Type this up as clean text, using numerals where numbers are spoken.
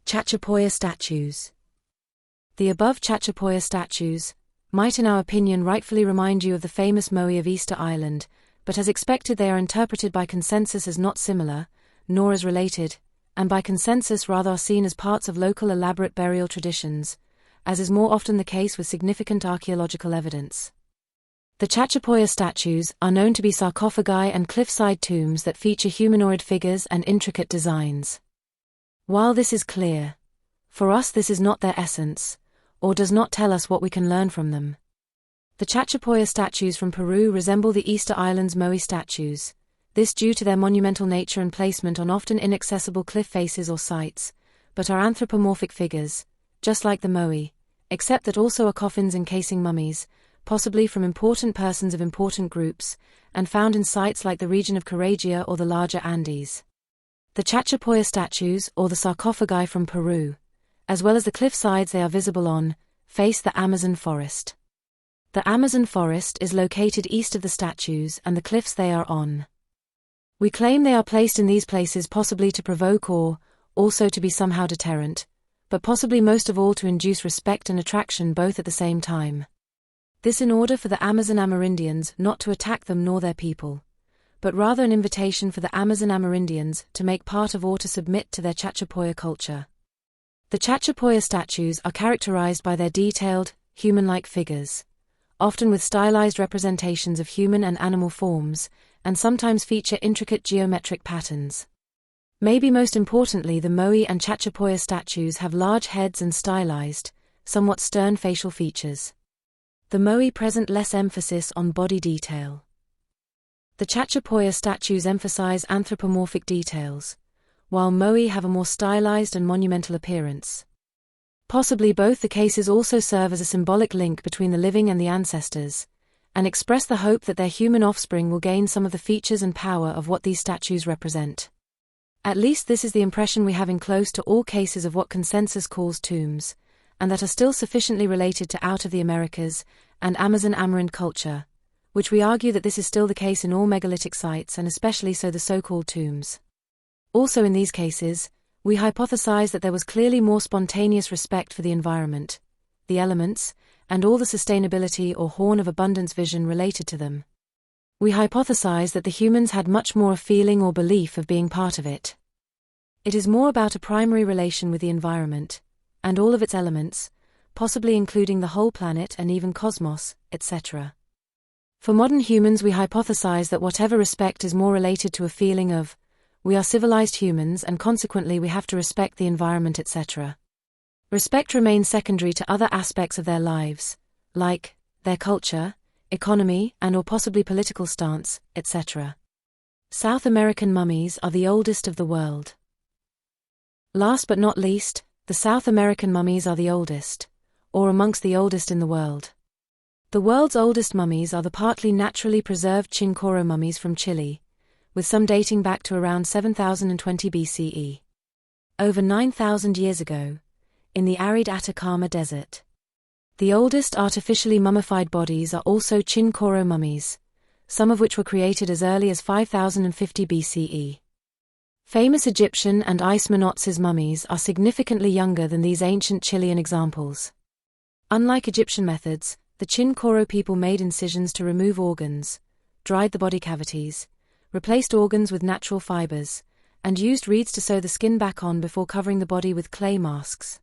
Chachapoya-Statues. The above Chachapoya-Statues might, in our opinion, rightfully remind you of the famous Moai of Easter Island, but as expected they are interpreted by consensus as not similar, nor as related, and by consensus rather are seen as parts of local elaborate burial traditions, as is more often the case with significant archaeological evidence. The Chachapoya-Statues are known to be sarcophagi and cliffside tombs that feature humanoid figures and intricate designs. While this is clear, for us this is not their essence, or does not tell us what we can learn from them. The Chachapoya-Statues from Peru resemble the Easter Island's Moai statues, this due to their monumental nature and placement on often inaccessible cliff faces or sites, but are anthropomorphic figures, just like the Moai, except that also are coffins encasing mummies, possibly from important persons of important groups, and found in sites like the region of Correggia or the larger Andes. The Chachapoya-Statues, or the sarcophagi from Peru, as well as the cliff sides they are visible on, face the Amazon forest. The Amazon forest is located east of the statues and the cliffs they are on. We claim they are placed in these places possibly to provoke or, also to be somehow deterrent, but possibly most of all to induce respect and attraction both at the same time. This in order for the Amazon Amerindians not to attack them nor their people, but rather an invitation for the Amazon Amerindians to make part of or to submit to their Chachapoya culture. The Chachapoya-Statues are characterized by their detailed, human-like figures, often with stylized representations of human and animal forms, and sometimes feature intricate geometric patterns. Maybe most importantly, the Moai and Chachapoya-Statues have large heads and stylized, somewhat stern facial features. The Moai present less emphasis on body detail. The Chachapoya-Statues emphasize anthropomorphic details, while Moai have a more stylized and monumental appearance. Possibly both the cases also serve as a symbolic link between the living and the ancestors, and express the hope that their human offspring will gain some of the features and power of what these statues represent. At least this is the impression we have in close to all cases of what consensus calls tombs, and that are still sufficiently related to out of the Americas and Amazon Amerindian culture, which we argue that this is still the case in all megalithic sites and especially so the so-called tombs. Also in these cases, we hypothesize that there was clearly more spontaneous respect for the environment, the elements, and all the sustainability or horn of abundance vision related to them. We hypothesize that the humans had much more a feeling or belief of being part of it. It is more about a primary relation with the environment, and all of its elements, possibly including the whole planet and even cosmos, etc. For modern humans we hypothesize that whatever respect is more related to a feeling of, we are civilized humans and consequently we have to respect the environment etc. Respect remains secondary to other aspects of their lives, like their culture, economy and or possibly political stance, etc. South American mummies are the oldest of the world. Last but not least, the South American mummies are the oldest, or amongst the oldest in the world. The world's oldest mummies are the partly naturally preserved Chinchorro-Mummies from Chile, with some dating back to around 7020 BCE. Over 9,000 years ago, in the arid Atacama Desert. The oldest artificially mummified bodies are also Chinchorro-Mummies, some of which were created as early as 5050 BCE. Famous Egyptian and Ismenots' mummies are significantly younger than these ancient Chilean examples. Unlike Egyptian methods, the Chinchorro people made incisions to remove organs, dried the body cavities, replaced organs with natural fibers, and used reeds to sew the skin back on before covering the body with clay masks.